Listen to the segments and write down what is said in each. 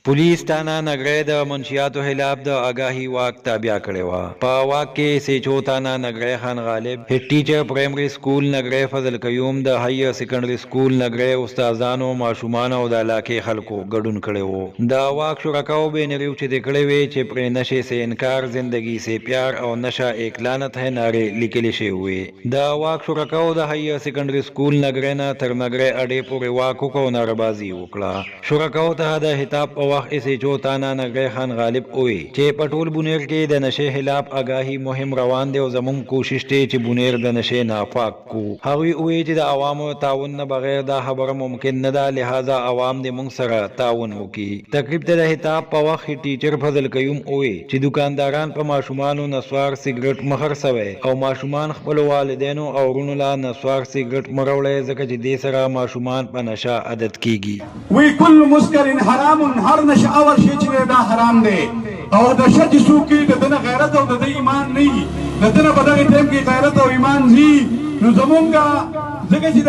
پولیس تانا نګری د منشیاتو خلاف د آگاهی واک تابع کړی و. په واک کې سیچو تانا نګری خان غالب، هډ ټیچر پرایمري سکول نګری فضل قیوم، د هایر سیکنډري سکول نګری استادانو، ماشومان او د علاقې خلکو ګډون کړی و. د واک شرکاو به نریو چې د کړی وی چې پر نشه سے انکار، زندگی سے پیار او نشہ ایک لعنت ہے نعرے لیکل شوی وي. د واک شرکاو د هایر سیکنډري سکول نګری نه تر نګری اډې پورې واک کو ناربازي وکړه. شرکاو ته د خطاب په وخت ایسے جو تانا نګری خان غالب وی چې پټول بونیر کې د نشه خلاف آگاهی مهم روان دی او زموږ کوشش دی چې بونیر د نشه ناپاک کو. هغوی وی چې د عوامو تعاون نه بغیر دا خبره ممکن نه ده، لہذا عوام د موږ سره تعاون وکړي. تقریب ته د خطاب په وخت ټیچر فضل قیوم وی چې دکانداران په ماشومانو نسوار سیګریټ مخر سوي او ماشومان خپل والدینو او ورونو لا نسوار سیګریټ مروړي ځکه چې دې سره ماشومان په نشه عادت کیږي. وی کل مسکر حرام، هر نشه اور شی چې دا حرام دی او د شج سوکي د دنه غیرت او د ایمان نه د دنه په دغه ټیم کې غیرت او ایمان زی نو زمونږه ځکه چې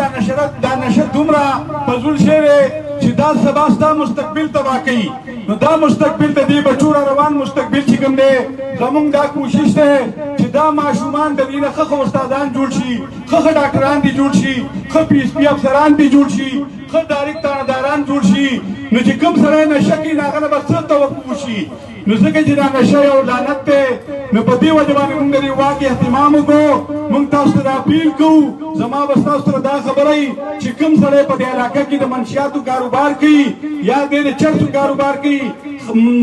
دا نشه دومره فضول شی دی چې دا سبا ستا مستقبل تباه کوي. نو دا مستقبل د دې بچو روان مستقبل چې کوم دی زمونږ دا کوشش دی چې دا ماشومان د دې نه ښه استادان جوړ شي، ښه ډاکټران دي جوړ شي، ښه پی ایس پي افسران دي جوړ شي، ښه ډایرکټ تانهداران جوړ شي. نو چې کوم سړی نشه کوي نو هغه نه به څه توقع وشي. نو ځکه چې دا نشه یو لعنت دی نو په دې وجه باندې موږ د دې واک اهتمام وکړو. موږ تاسو ته دا اپیل کوو، زما به ستاسو سره دا خبره وي چې کوم سړی په دې علاقه کې د منشیاتو کاروبار کوي یا د چرسو کاروبار کوي،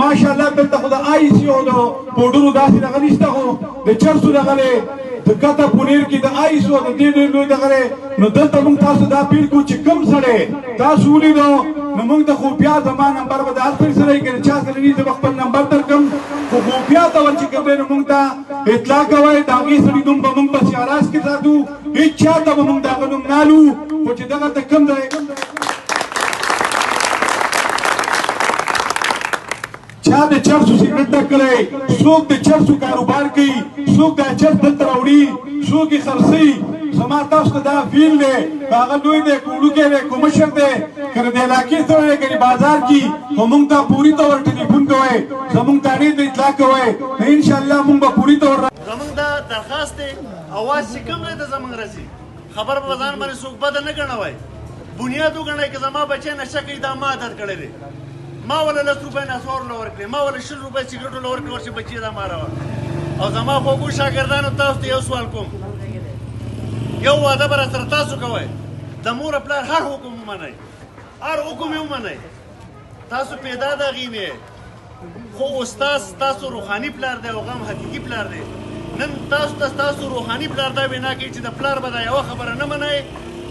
ماشاءالله دلته خو د آی سی او د پوډرو داسې دغه نشته، خو د چرسو دغه دی د کته پونیر کې د آی سی او د دې ډېر لوی دغه دی. نو دلته موږ تاسو دا اپیل کوو چې کوم سړی تاسو ولیدو نو موږ د خفیا زما نمبر به د هر څه سره یې که چا سره نه زه به خپل نمبر درکړم، خو خفیا ته ور چې کوم دی نو موږ ته اطلاع کوئ. د هغې سړي نوم به موږ په سیاراز کې ساتو، هېڅ چا ته به موږ د هغه نوم نه الو، خو چې دغه ته کوم دی چا د چرسو سیګریټ نه کړی، څوک د چرسو کاروبار کوي، څوک دا چرس دلته راوړي، څوک یې خرڅوي. زما تاسو ته دا فیل دی که هغه لوی دی که وړوکی دی که مشر دی که د علاقې سره دی که بازار کې، خو موږ ته پوري طور ټلیفون کوئ، زموږ تاڼې ته اطلاع کوئ، نو انشاءالله موږ به پوري طور زموږ دا درخواست دی اواز چې کوم دی د زموږ رسي خبر په ځان باندې څوک بده نه ګڼوئ، بنیاد وګڼئ که زما بچی نشه کوي دا ما عادت کړی دی، ما وله 10 روپۍ نسوار له ورکړې، ما وله 20 روپۍ سیګریټو له ورکړې ورشي بچي دا ما راوړه. او زما خوږو شاګردانو تاسو ته یو سوال کوم، یو واده به راسره تاسو کوئ، د مور پلار هر حکم ومنئ، هر حکم یې ومنئ، تاسو پیدا د هغې نه یې، خو استاد ستاسو روحاني پلار دی او هغه هم حقیقي پلار دی. نن تاسو ته ستاسو روحاني پلار دا بنا کوي چې د پلار به دا یوه خبره نه منئ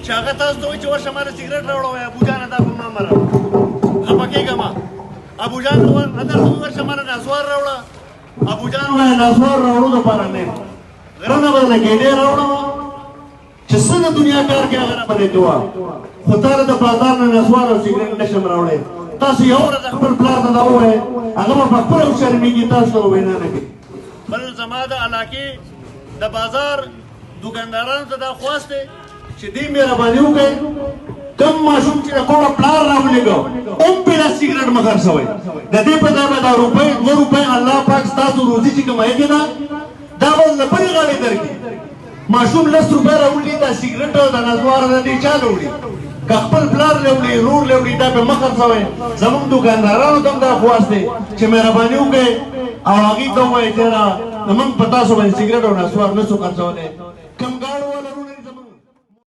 چې هغه تاسو ته وایي چې ورشه ما له سیګریټ راوړه وایي ابوجانه دا به ما مه راوړه، خفه کېږه ما. ابوجان نه درته وایي ورشه ما له نسوار راوړه، ابوجان وایي نسوار راوړو دپاره نه، غره نه به د ګېډې راوړه چې څه د دنیا کار کې هغه راباندې کوه، خو تا له د بازار نه نسوار او سیګریټ نشم راوړی. تاسو یو ورځ خپل پلار ته دا ووایئ، هغه به پخپله وشرمېږي، تاسو ته به وینا نه کوي. بل زما د علاقې د بازار دوکاندارانو ته دا خواست دی چې دې مهرباني وکړئ، کوم ماشوم چې د کومه پلار راولېږه هم بېله سیګریټ مه خرڅوئ. د دې په ځای به دا روپۍ 2 روپۍ الله پاک ستاسو روزي چې کومه هغې ده دا به له بلې غاړې درکړي. ماشوم 10 روپۍ راوړي دا سیګریټ او د نسوار نه دې چا له وړي، که خپل پلار له وړي، رور له وړي، دا به مه خرڅوئ. زموږ دوکاندارانو ته هم دا خواست دی چې مهرباني وکړئ او هغې ته ووایئ چې زموږ په تاسو باندې سیګریټ او نسوار نه شو خرڅولی.